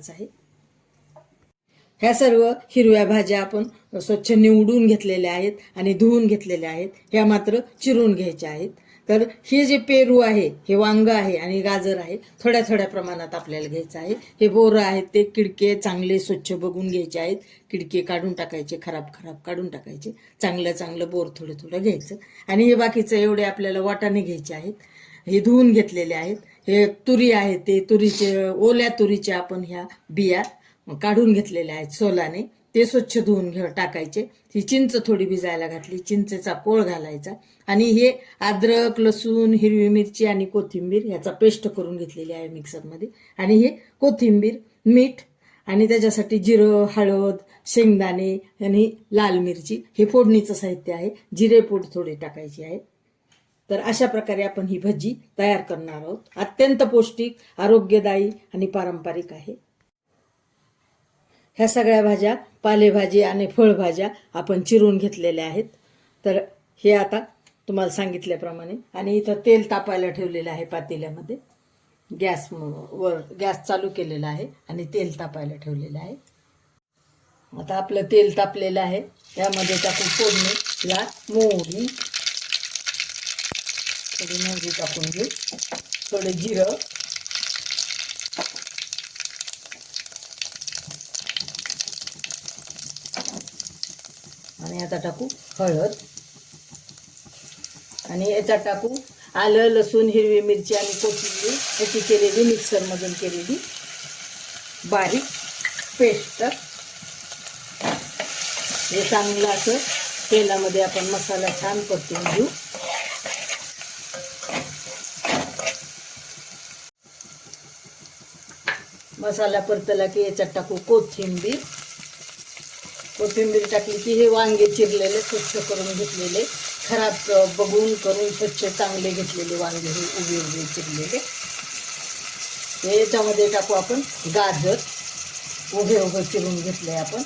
आहे। ह्या सर्व हिरव्या भाज्या आपण स्वच्छ निवडून घेतलेल्या आहेत आणि धुवून घेतलेल्या आहेत। ह्या मात्र चिरून घ्यायच्या आहेत। तर हे जे पेरू आहे, हे वांग आहे आणि गाजर आहे, थोड्या थोड्या प्रमाणात आपल्याला घ्यायचं आहे। हे बोरं आहेत, ते किडके चांगले स्वच्छ बघून घ्यायचे आहेत। किडके काढून टाकायचे, खराब काढून टाकायचे। चांगलं बोर थोडं थोडं घ्यायचं। आणि हे बाकीचं एवढे आपल्याला वाटाणे घ्यायचे आहेत, हे धुवून घेतलेले आहेत। हे तुरी आहे, ते तुरीचे ओल्या तुरीचे आपण ह्या बिया काढून घेतलेले आहेत सोलाने, ते स्वच्छ धुवून टाकायचे। ही चिंच थोडी भिजायला घातली, चिंचेचा कोळ घालायचा। आणि हे अद्रक, लसूण, हिरवी मिरची आणि कोथिंबीर याचा पेस्ट करून घेतलेली आहे मिक्सरमध्ये। आणि हे कोथिंबीर, मीठ आणि त्याच्यासाठी जिरं, हळद, शेंगदाणे आणि लाल मिरची हे फोडणीचं साहित्य आहे। जिरे पूड थोडी टाकायची आहे। तर अशा प्रकारे आपण ही भजी तयार करणार आहोत। अत्यंत पौष्टिक, आरोग्यदायी आणि पारंपरिक आहे। ह्या सगळ्या भाज्या, पालेभाजी आणि फळभाज्या आपण चिरून घेतलेल्या आहेत। तर हे आता तुम्हाला सांगितल्याप्रमाणे, आणि इथं तेल तापायला ठेवलेलं आहे पातेल्यामध्ये। गॅस चालू केलेला आहे आणि तेल तापायला ठेवलेलं आहे। आता आपलं तेल तापलेलं आहे, त्यामध्ये टाकून फोडणीला मोहरी, थोडी मोहरी टाकून घेऊ, थोडे जिरं, आणि आता टाकू हळद, आणि याच्यात टाकू आलं, लसूण, हिरवी मिरची आणि कोथिंबीर याची केलेली, मिक्सरमधून केलेली बारीक पेस्ट। हे चांगलं असं तेलामध्ये आपण मसाला छान परतून घेऊ। मसाला परतला की याच्यात टाकू कोथिंबीर। कोथिंबीर टाकली की हे वांगे चिरलेले, स्वच्छ करून घेतलेले, खराब बघून करून स्वच्छ चांगले घेतलेले वांगे, हे उभे चिरलेले, हे याच्यामध्ये टाकू आपण गाजर, उभे चिरून घेतले आपण।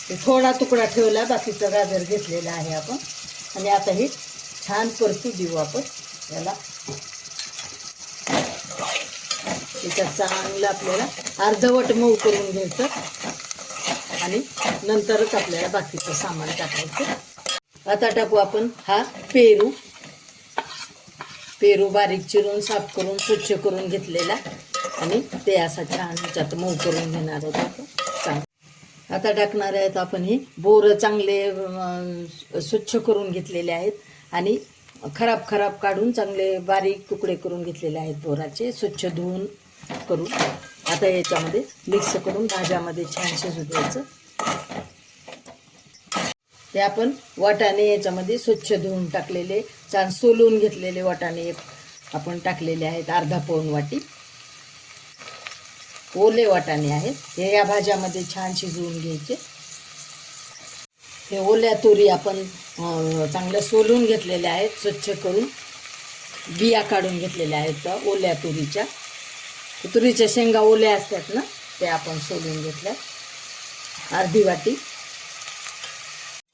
ते थोडा तुकडा ठेवला, बाकीचं गाजर घेतलेला आहे आपण। आणि आता हे छान परतू देऊ आपण याला। त्याच्यात चांगलं आपल्याला अर्धवट मऊ करून घ्यायचं आणि नंतरच आपल्याला बाकीचं सामान टाकायचं। आता टाकू आपण हा पेरू बारीक चिरून, साफ करून, स्वच्छ करून घेतलेला, आणि ते असा छान ह्याच्यात मऊ करून घेणार आहोत आपण। आता टाकणार आहेत आपण हे बोरं, चांगले स्वच्छ करून घेतलेले आहेत आणि खराब काढून चांगले बारीक तुकडे करून घेतलेले आहेत बोराचे, स्वच्छ धुवून करून। आता याच्यामध्ये मिक्स करून भाज्यामध्ये छान शिजू द्यायचं। ते आपण वाटाणे याच्यामध्ये स्वच्छ धुवून टाकलेले, छान सोलून घेतलेले वाटाणे आपण टाकलेले आहेत, अर्धा पाऊण वाटी ओले वाटाणे आहेत। हे या भाज्यामध्ये छान शिजवून घ्यायचे। हे ओल्या तुरी आपण चांगल्या सोलून घेतलेल्या आहेत, स्वच्छ करून बिया काढून घेतलेल्या आहेत ओल्या तुरीच्या। तुरीच्या शेंगा ओल्या असतात ना, ते आपण सोलून घेतल्या, अर्धी वाटी।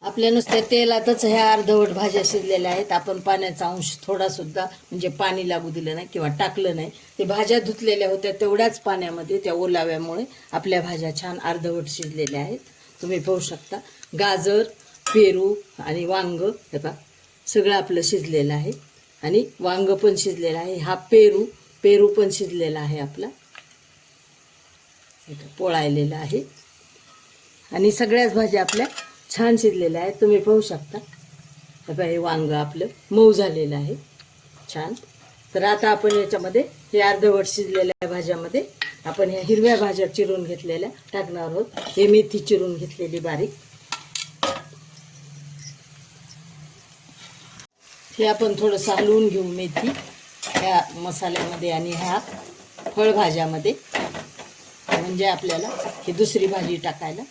आपल्या नुसत्या तेलातच ह्या अर्धवट भाज्या शिजलेल्या आहेत। आपण पाण्याचा अंश थोडा सुद्धा म्हणजे पाणी लागू दिलं नाही किंवा टाकलं नाही। ते भाज्या धुतलेल्या होत्या तेवढ्याच पाण्यामध्ये, त्या ओलाव्यामुळे आपल्या भाज्या छान अर्धवट शिजलेल्या आहेत। तुम्ही पाहू शकता, गाजर, पेरू आणि वांग हे पहा सगळं आपलं शिजलेलं आहे, आणि वांग पण शिजलेलं आहे। हा पेरू पण शिजलेला आहे आपला, पोळायलेला आहे, आणि सगळ्याच भाज्या आपल्या छान शिजलेल्या आहेत। तुम्ही पाहू शकता, हे वांग आपलं मऊ झालेलं आहे छान। तर आता आपण याच्यामध्ये हे अर्धवट शिजलेल्या भाज्यामध्ये आपण ह्या हिरव्या भाज्या चिरून घेतलेल्या टाकणार आहोत। हे मेथी चिरून घेतलेली बारीक, हे आपण थोडंसं हलवून घेऊ मेथी ह्या मसाल्यामध्ये आणि ह्या फळभाज्यामध्ये, म्हणजे आपल्याला ही दुसरी भाजी टाकायला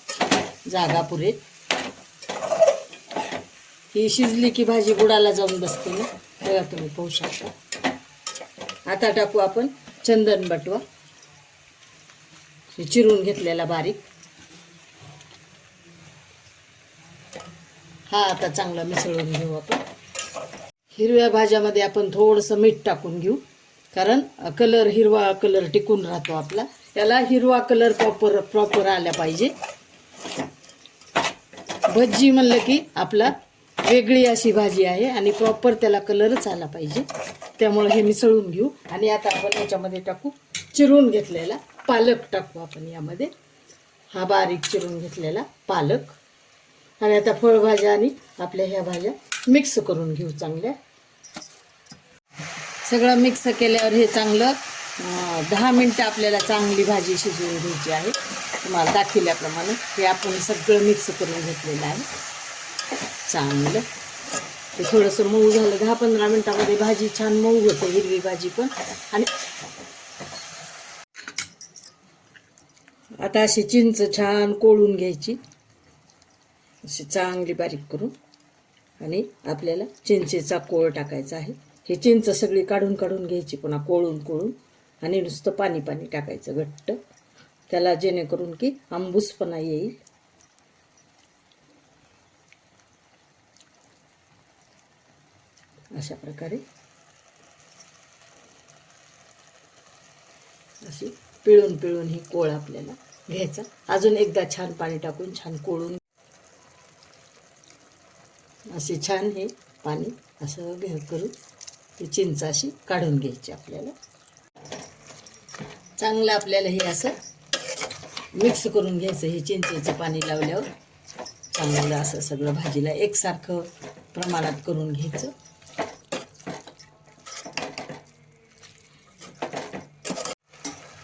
जागा पुरेल। ही शिजली की भाजी बुडाला जाऊन बसते ना, तेव्हा तुम्ही पाहू शकता। आता टाकू आपण चंदन बटवा, चिरून घेतलेला बारीक, हा आता चांगला मिसळून घेऊ आपण। हिरव्या भाज्यामध्ये आपण थोडंसं मीठ टाकून घेऊ, कारण हिरवा कलर टिकून राहतो आपला। याला हिरवा कलर प्रॉपर प्रॉपर आला पाहिजे. भज्जी म्हणलं की आपला वेगळी अशी भाजी आहे आणि प्रॉपर त्याला कलरच आला पाहिजे. त्यामुळे हे मिसळून घेऊ. आणि आता आपण याच्यामध्ये टाकू चिरून घेतलेला पालक टाकू आपण यामध्ये. हा बारीक चिरून घेतलेला पालक. आणि आता फळभाज्या आणि आपल्या ह्या भाज्या मिक्स करून घेऊ चांगल्या. सगळं मिक्स केल्यावर हे चांगलं 10 मिनटं आपल्याला चांगली भाजी शिजवून घ्यायची आहे. तुम्हाला दाखवल्याप्रमाणे हे आपण सगळं मिक्स करून घेतलेलं आहे. चांगलं ते थोडंसं मऊ झालं 10-15 मिनटामध्ये भाजी छान मऊ होते, हिरवी भाजी पण. आणि आता अशी चिंच छान कोळून घ्यायची, अशी चांगली बारीक करून. आणि आपल्याला चिंचेचा कोळ टाकायचा आहे. ही चिंच सगळी काढून काढून घ्यायची पुन्हा कोळून आणि नुसतं पाणी पाणी टाकायचं घट्ट, त्याला जेणेकरून की आंबूसपणा येईल. अशा प्रकारे अशी पिळून ही कोळ आपल्याला घ्यायचा. अजून एकदा छान पाणी टाकून छान कोळून असे छान हे पाणी असं करून ती चिंच अशी काढून घ्यायची आपल्याला. चांगलं आपल्याला हे असं मिक्स करून घ्यायचं. हे चिंचेचं पाणी लावल्यावर चांगलं असं सगळं भाजीला एकसारखं प्रमाणात करून घ्यायचं.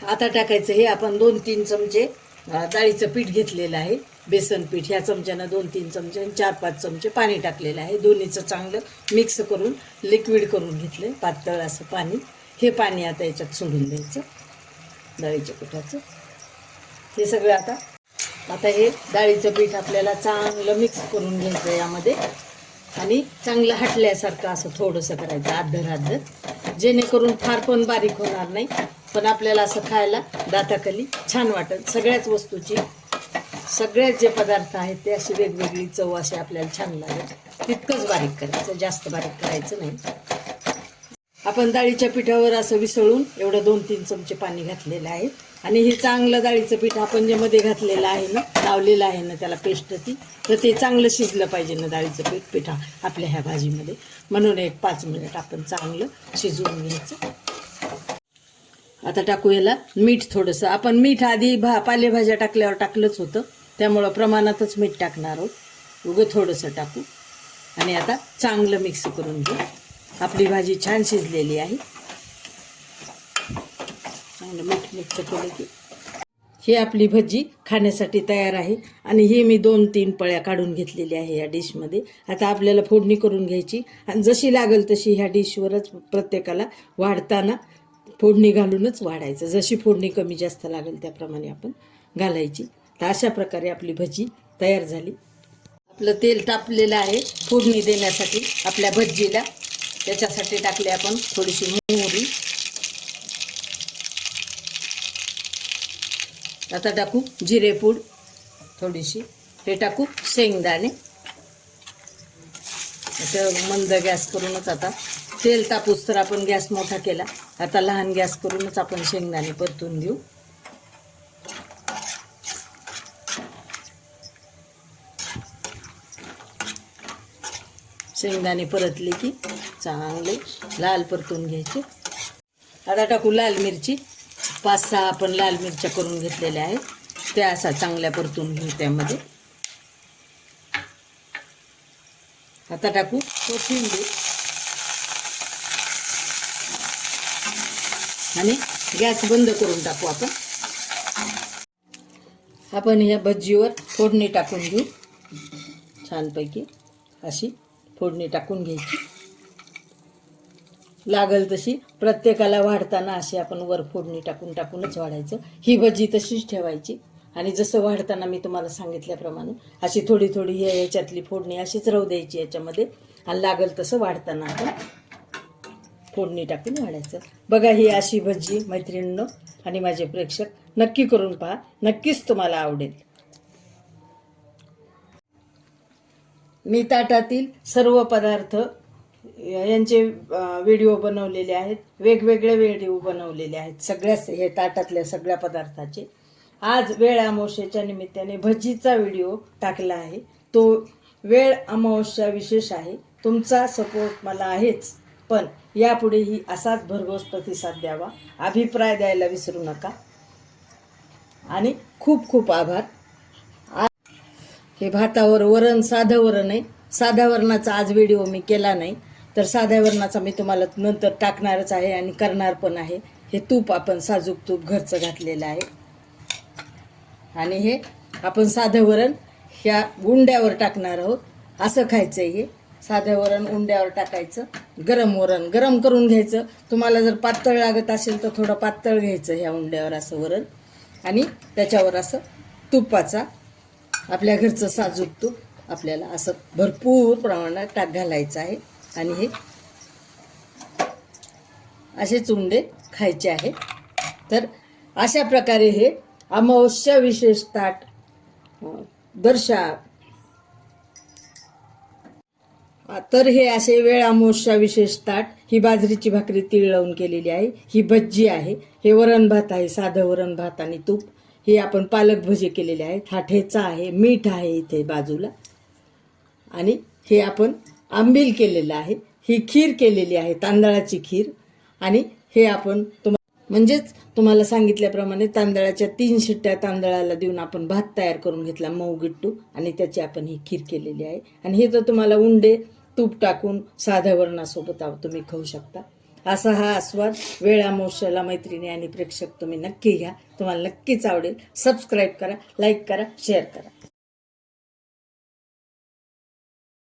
आता टाकायचं हे आपण 2-3 चमचे डाळीचं पीठ घेतलेलं आहे, बेसन पीठ. ह्या चमच्यानं 2-3 चमचे आणि 4-5 चमचे पाणी टाकलेलं आहे. दोन्हीचं चांगलं मिक्स करून लिक्विड करून घेतलं, पातळ असं पाणी. हे पाणी आता याच्यात सोडून द्यायचं डाळीच्या पिठाचं. हे सगळं आता हे डाळीचं पीठ आपल्याला चांगलं मिक्स करून घ्यायचं यामध्ये. आणि चांगलं हटल्यासारखं असं थोडंसं करायचं आधर, जेणेकरून फार पण बारीक होणार नाही, पण आपल्याला असं खायला दाताखाली छान वाटेल. सगळ्याच वस्तूची सगळ्याच जे पदार्थ आहेत ते अशी वेगवेगळी चव अशी आपल्याला छान लागेल. तितकंच बारीक करायचं, जास्त बारीक करायचं नाही. आपण डाळीच्या पिठावर असं विसळून एवढं 2-3 चमचे पाणी घातलेलं आहे. आणि हे चांगलं डाळीचं पीठ आपण जे मध्ये घातलेलं आहे ना, लावलेलं आहे ना त्याला पेस्ट ती, तर ते चांगलं शिजलं पाहिजे ना डाळीचं पिठा आपल्या ह्या भाजीमध्ये. म्हणून एक 5 मिनिट आपण चांगलं शिजवून घ्यायचं. आता टाकू याला मीठ थोडंसं. आपण मीठ आधी पालेभाज्या टाकल्यावर टाकलंच होतं, त्यामुळं प्रमाणातच मीठ टाकणार आहोत. उगं थोडंसं टाकू. आणि आता चांगलं मिक्स करून घेऊ. आपली भाजी छान शिजलेली आहे. चांगलं मीठ मिक्स केलं की ही आपली भजी खाण्यासाठी तयार आहे. आणि ही मी 2-3 पळ्या काढून घेतलेल्या आहे या डिशमध्ये. आता आपल्याला फोडणी करून घ्यायची आणि जशी लागेल तशी ह्या डिशवरच प्रत्येकाला वाढताना फोडणी घालूनच वाढायचं. जशी फोडणी कमी जास्त लागेल त्याप्रमाणे आपण घालायची. तर अशा प्रकारे आपली भजी तयार झाली. आपलं तेल तापलेलं आहे फोडणी देण्यासाठी आपल्या भजीला. त्याच्यासाठी टाकले आपण थोडीशी मोहरी. आता टाकू जिरेपूड थोडीशी. हे टाकू शेंगदाणे. असं मंद गॅस करूनच आता तेल तापूस तर आपण गॅस मोठा केला. आता लहान गॅस करूनच आपण शेंगदाणे परतून घेऊ. शेंगदाणे परतले की चांगले लाल परतून घ्यायचे. आता टाकू लाल मिरची. 5-6 आपण लाल मिरच्या करून घेतलेल्या आहेत, त्या असा चांगल्या परतून घेऊ त्यामध्ये. आता टाकू कोथिंबीर आणि गॅस बंद करून टाकू आपण. आपण ह्या भजीवर फोडणी टाकून घेऊ. छानपैकी अशी फोडणी टाकून घ्यायची. लागल तशी प्रत्येकाला वाढताना अशी आपण वर फोडणी टाकूनच वाढायचं. ही भजी तशीच ठेवायची आणि जसं वाढताना मी तुम्हाला सांगितल्याप्रमाणे अशी थोडी थोडी ह्याच्यातली फोडणी अशीच राहू द्यायची याच्यामध्ये. आणि लागल तसं वाढताना आपण फोडणी टाकून वाढायचं. बघा ही अशी भजी मैत्रिणींनो आणि माझे प्रेक्षक नक्की करून पहा, नक्कीच तुम्हाला आवडेल. मी ताटातील सर्व पदार्थ यांचे व्हिडिओ बनवलेले आहेत, वेगवेगळे व्हिडिओ बनवलेले आहेत सगळ्याच हे ताटातल्या सगळ्या पदार्थाचे. आज वेळ अमावस्येच्या निमित्ताने भजीचा व्हिडिओ टाकला आहे. तो वेळ अमावस्या विशेष आहे. तुमचा सपोर्ट मला आहेच, पण यापुढेही असाच भरघोस प्रतिसाद द्यावा, अभिप्राय द्यायला विसरू नका आणि खूप खूप आभार. हे भातावर वरण, साधं वरण आहे. साध्या वरणाचा आज व्हिडिओ मी केला नाही, तर साध्या वरणाचा मी तुम्हाला नंतर टाकणारच आहे आणि करणार पण आहे. हे तूप आपण साजूक तूप घरचं घातलेलं आहे आणि हे आपण साधं वरण ह्या उंड्यावर टाकणार आहोत. असं खायचं आहे. हे साधं वरण उंड्यावर टाकायचं. गरम वरण गरम करून घ्यायचं. तुम्हाला जर पातळ लागत असेल तर थोडं पातळ घ्यायचं ह्या उंड्यावर असं वरण, आणि त्याच्यावर असं तुपाचा आपल्या घरचं साजूक तूप आपल्याला असं भरपूर प्रमाणात घालायचं आहे आणि हे असेच उंडे खायचे आहे. तर अशा प्रकारे हे अमावस्या विशेष ताट तर हे असे वेळ अमावस्या विशेष ताट. ही बाजरीची भाकरी तीळ लावून केलेली आहे. ही भज्जी आहे. हे वरण भात आहे, साधं वरण भात आणि तूप. हे आपण पालक भजे केलेले आहेत. हा ठेचा आहे, मीठ आहे इथे बाजूला, आणि हे आपण आंबील केलेलं आहे. ही खीर केलेली आहे, तांदळाची खीर. आणि हे आपण म्हणजेच तुम्हाला सांगितल्याप्रमाणे तांदळाच्या 3 शिट्ट्या तांदळाला देऊन आपण भात तयार करून घेतला, मऊ गिट्टू, आणि त्याची आपण ही खीर केलेली आहे. आणि हे तर तुम्हाला उंडे तूप टाकून साध्या वरणासोबत तुम्ही खाऊ शकता. असा हा आस्वाद वेळ अमावस्येला मैत्रिणी आणि प्रेक्षक तुम्ही नक्की घ्या. तुम्हाला नक्कीच आवडेल. सबस्क्राईब करा, लाईक करा, शेअर करा.